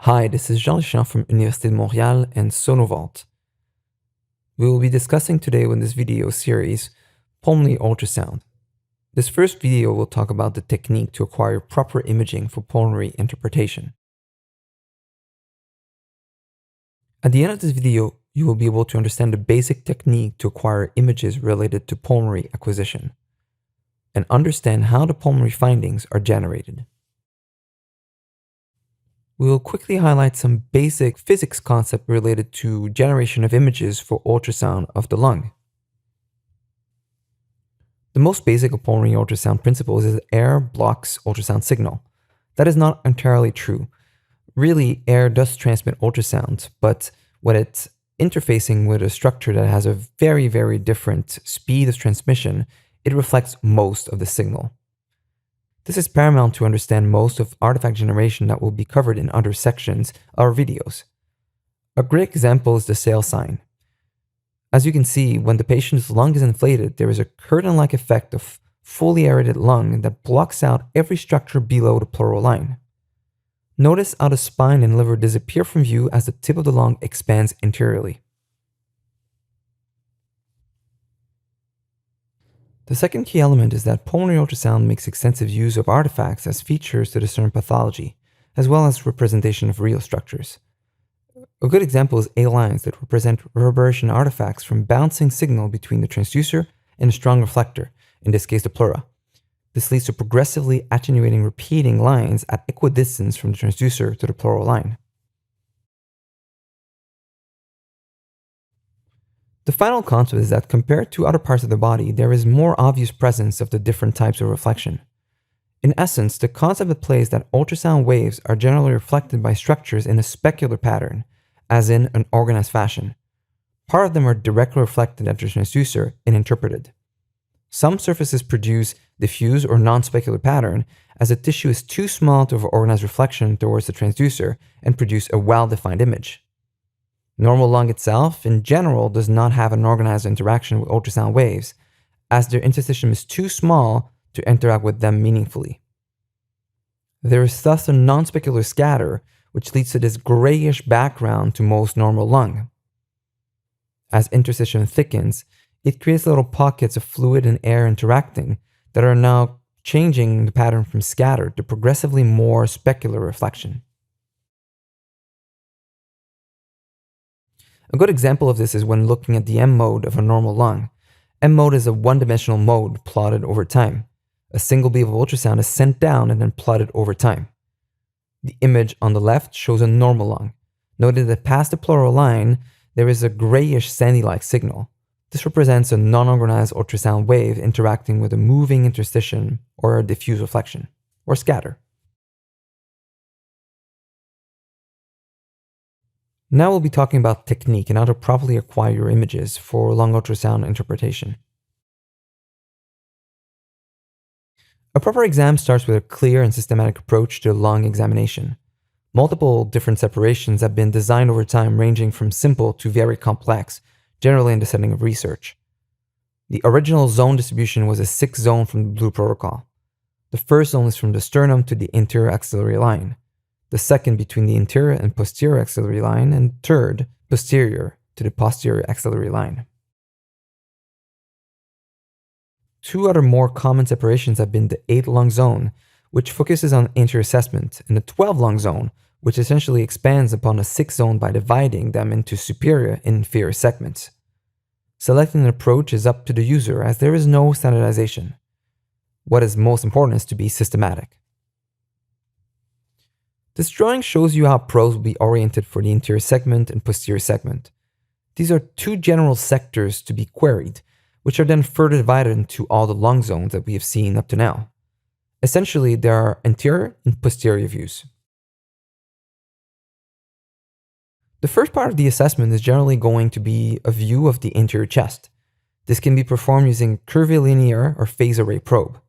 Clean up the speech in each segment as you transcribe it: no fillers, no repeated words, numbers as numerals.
Hi, this is Jean-Lucien from Université de Montréal and Sonovault. We will be discussing today in this video series pulmonary ultrasound. This first video will talk about the technique to acquire proper imaging for pulmonary interpretation. At the end of this video, you will be able to understand the basic technique to acquire images related to pulmonary acquisition and understand how the pulmonary findings are generated. We will quickly highlight some basic physics concepts related to generation of images for ultrasound of the lung. The most basic of pulmonary ultrasound principles is that air blocks ultrasound signal. That is not entirely true. Really, air does transmit ultrasound, but when it's interfacing with a structure that has a very, very different speed of transmission, it reflects most of the signal. This is paramount to understand most of artifact generation that will be covered in other sections of our videos. A great example is the sail sign. As you can see, when the patient's lung is inflated, there is a curtain-like effect of fully aerated lung that blocks out every structure below the pleural line. Notice how the spine and liver disappear from view as the tip of the lung expands interiorly. The second key element is that pulmonary ultrasound makes extensive use of artifacts as features to discern pathology, as well as representation of real structures. A good example is A lines that represent reverberation artifacts from bouncing signal between the transducer and a strong reflector, in this case the pleura. This leads to progressively attenuating repeating lines at equidistance from the transducer to the pleural line. The final concept is that compared to other parts of the body, there is more obvious presence of the different types of reflection. In essence, the concept at play is that ultrasound waves are generally reflected by structures in a specular pattern, as in an organized fashion. Part of them are directly reflected at the transducer and interpreted. Some surfaces produce diffuse or non-specular pattern, as the tissue is too small to have organized reflection towards the transducer and produce a well-defined image. Normal lung itself, in general, does not have an organized interaction with ultrasound waves, as their interstitium is too small to interact with them meaningfully. There is thus a non-specular scatter, which leads to this grayish background to most normal lung. As interstitium thickens, it creates little pockets of fluid and air interacting that are now changing the pattern from scattered to progressively more specular reflection. A good example of this is when looking at the M mode of a normal lung. M mode is a one-dimensional mode plotted over time. A single beam of ultrasound is sent down and then plotted over time. The image on the left shows a normal lung. Note that past the pleural line, there is a grayish sandy-like signal. This represents a non-organized ultrasound wave interacting with a moving interstitium or a diffuse reflection, or scatter. Now we'll be talking about technique and how to properly acquire your images for lung ultrasound interpretation. A proper exam starts with a clear and systematic approach to lung examination. Multiple different separations have been designed over time, ranging from simple to very complex, generally in the setting of research. The original zone distribution was a 6-zone from the Blue Protocol. The first zone is from the sternum to the anterior axillary line. The second between the anterior and posterior axillary line, and third, posterior to the posterior axillary line. Two other more common separations have been the 8-lung zone, which focuses on anterior assessment, and the 12-lung zone, which essentially expands upon a 6th zone by dividing them into superior and inferior segments. Selecting an approach is up to the user, as there is no standardization. What is most important is to be systematic. This drawing shows you how probes will be oriented for the anterior segment and posterior segment. These are two general sectors to be queried, which are then further divided into all the lung zones that we have seen up to now. Essentially, there are anterior and posterior views. The first part of the assessment is generally going to be a view of the anterior chest. This can be performed using curvilinear or phase array probe.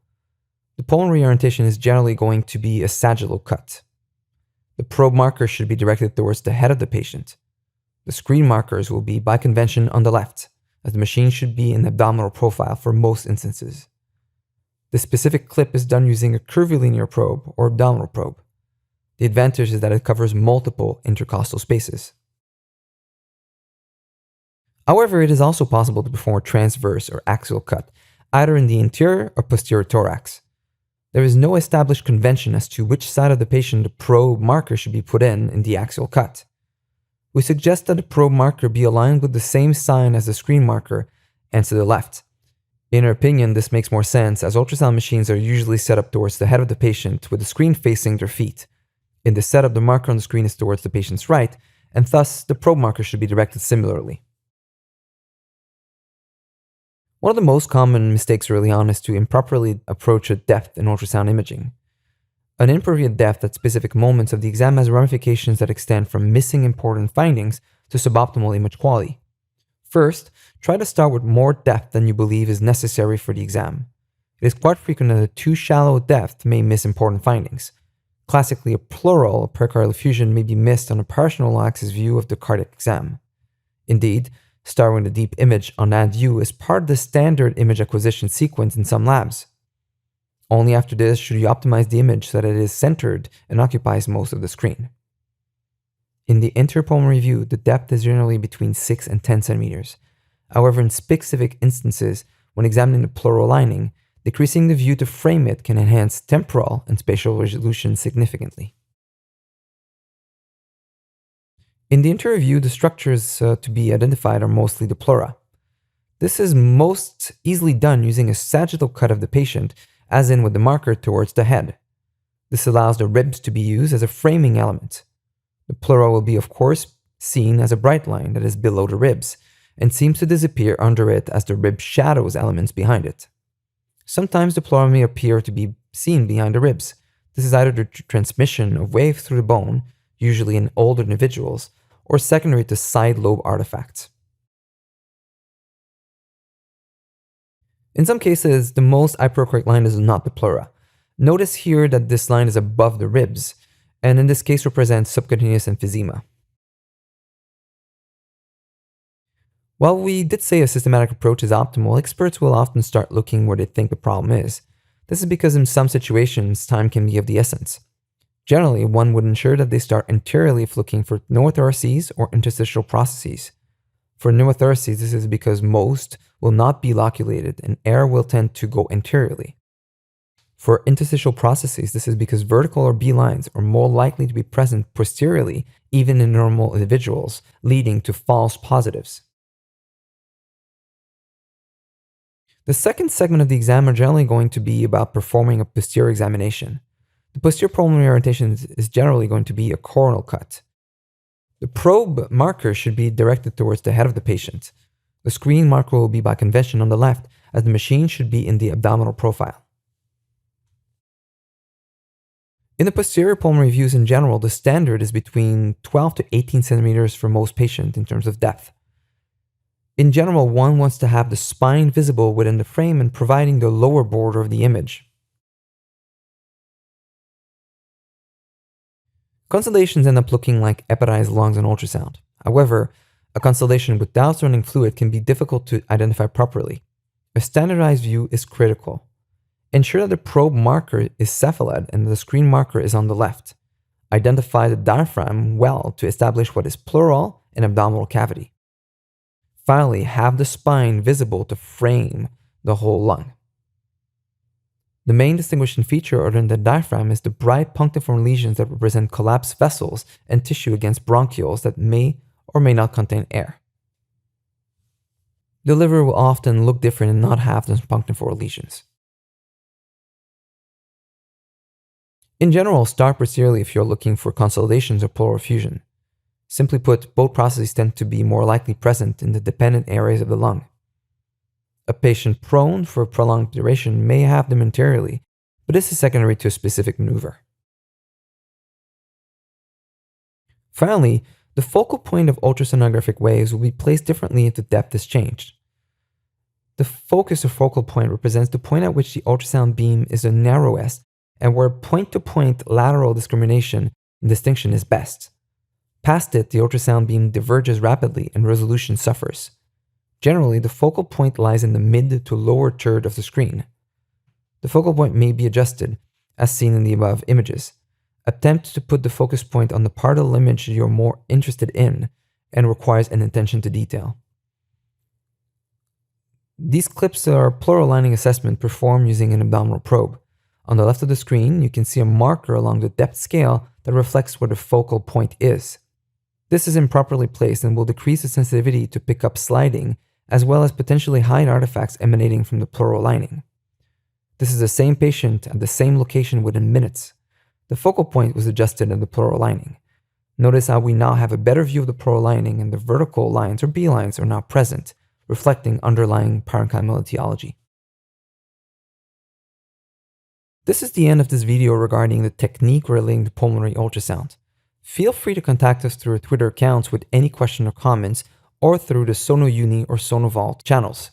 The pulmonary orientation is generally going to be a sagittal cut. The probe marker should be directed towards the head of the patient. The screen markers will be by convention on the left, as the machine should be in abdominal profile for most instances. The specific clip is done using a curvilinear probe or abdominal probe. The advantage is that it covers multiple intercostal spaces. However, it is also possible to perform a transverse or axial cut, either in the anterior or posterior thorax. There is no established convention as to which side of the patient the probe marker should be put in the axial cut. We suggest that the probe marker be aligned with the same sign as the screen marker and to the left. In our opinion, this makes more sense as ultrasound machines are usually set up towards the head of the patient with the screen facing their feet. In the setup, the marker on the screen is towards the patient's right, and thus the probe marker should be directed similarly. One of the most common mistakes early on is to improperly approach a depth in ultrasound imaging. An inappropriate depth at specific moments of the exam has ramifications that extend from missing important findings to suboptimal image quality. First, try to start with more depth than you believe is necessary for the exam. It is quite frequent that a too shallow depth may miss important findings. Classically, a pleural pericardial effusion may be missed on a partial axis view of the cardiac exam. Indeed, starting with a deep image on that view is part of the standard image acquisition sequence in some labs. Only after this should you optimize the image so that it is centered and occupies most of the screen. In the interpulmonary view, the depth is generally between 6 and 10 centimeters. However, in specific instances, when examining the pleural lining, decreasing the view to frame it can enhance temporal and spatial resolution significantly. In the interior view, the structures to be identified are mostly the pleura. This is most easily done using a sagittal cut of the patient, as in with the marker towards the head. This allows the ribs to be used as a framing element. The pleura will be, of course, seen as a bright line that is below the ribs, and seems to disappear under it as the rib shadows elements behind it. Sometimes the pleura may appear to be seen behind the ribs. This is either the transmission of waves through the bone, usually in older individuals, or secondary to side lobe artifacts. In some cases, the most hypercorrect line is not the pleura. Notice here that this line is above the ribs, and in this case represents subcutaneous emphysema. While we did say a systematic approach is optimal, experts will often start looking where they think the problem is. This is because in some situations, time can be of the essence. Generally, one would ensure that they start anteriorly if looking for pneumothoraces or interstitial processes. For pneumothoraces, this is because most will not be loculated and air will tend to go anteriorly. For interstitial processes, this is because vertical or B lines are more likely to be present posteriorly, even in normal individuals, leading to false positives. The second segment of the exam are generally going to be about performing a posterior examination. The posterior pulmonary orientation is generally going to be a coronal cut. The probe marker should be directed towards the head of the patient. The screen marker will be by convention on the left, as the machine should be in the abdominal profile. In the posterior pulmonary views in general, the standard is between 12 to 18 centimeters for most patients in terms of depth. In general, one wants to have the spine visible within the frame and providing the lower border of the image. Constellations end up looking like hepatized lungs on ultrasound. However, a constellation without surrounding fluid can be difficult to identify properly. A standardized view is critical. Ensure that the probe marker is cephalad and the screen marker is on the left. Identify the diaphragm well to establish what is pleural and abdominal cavity. Finally, have the spine visible to frame the whole lung. The main distinguishing feature other than the diaphragm is the bright punctiform lesions that represent collapsed vessels and tissue against bronchioles that may or may not contain air. The liver will often look different and not have those punctiform lesions. In general, start posteriorly if you're looking for consolidations or pleural effusion. Simply put, both processes tend to be more likely present in the dependent areas of the lung. A patient prone for a prolonged duration may have them anteriorly, but this is secondary to a specific maneuver. Finally, the focal point of ultrasonographic waves will be placed differently if the depth is changed. The focus or focal point represents the point at which the ultrasound beam is the narrowest and where point-to-point lateral discrimination and distinction is best. Past it, the ultrasound beam diverges rapidly and resolution suffers. Generally, the focal point lies in the mid to lower third of the screen. The focal point may be adjusted, as seen in the above images. Attempt to put the focus point on the part of the image you're more interested in and requires an attention to detail. These clips are pleural lining assessment performed using an abdominal probe. On the left of the screen, you can see a marker along the depth scale that reflects where the focal point is. This is improperly placed and will decrease the sensitivity to pick up sliding, as well as potentially hide artifacts emanating from the pleural lining. This is the same patient at the same location within minutes. The focal point was adjusted at the pleural lining. Notice how we now have a better view of the pleural lining and the vertical lines or B-lines are now present, reflecting underlying parenchymal etiology. This is the end of this video regarding the technique relating to pulmonary ultrasound. Feel free to contact us through our Twitter accounts with any question or comments, or through the SonoUni or SonoVault channels.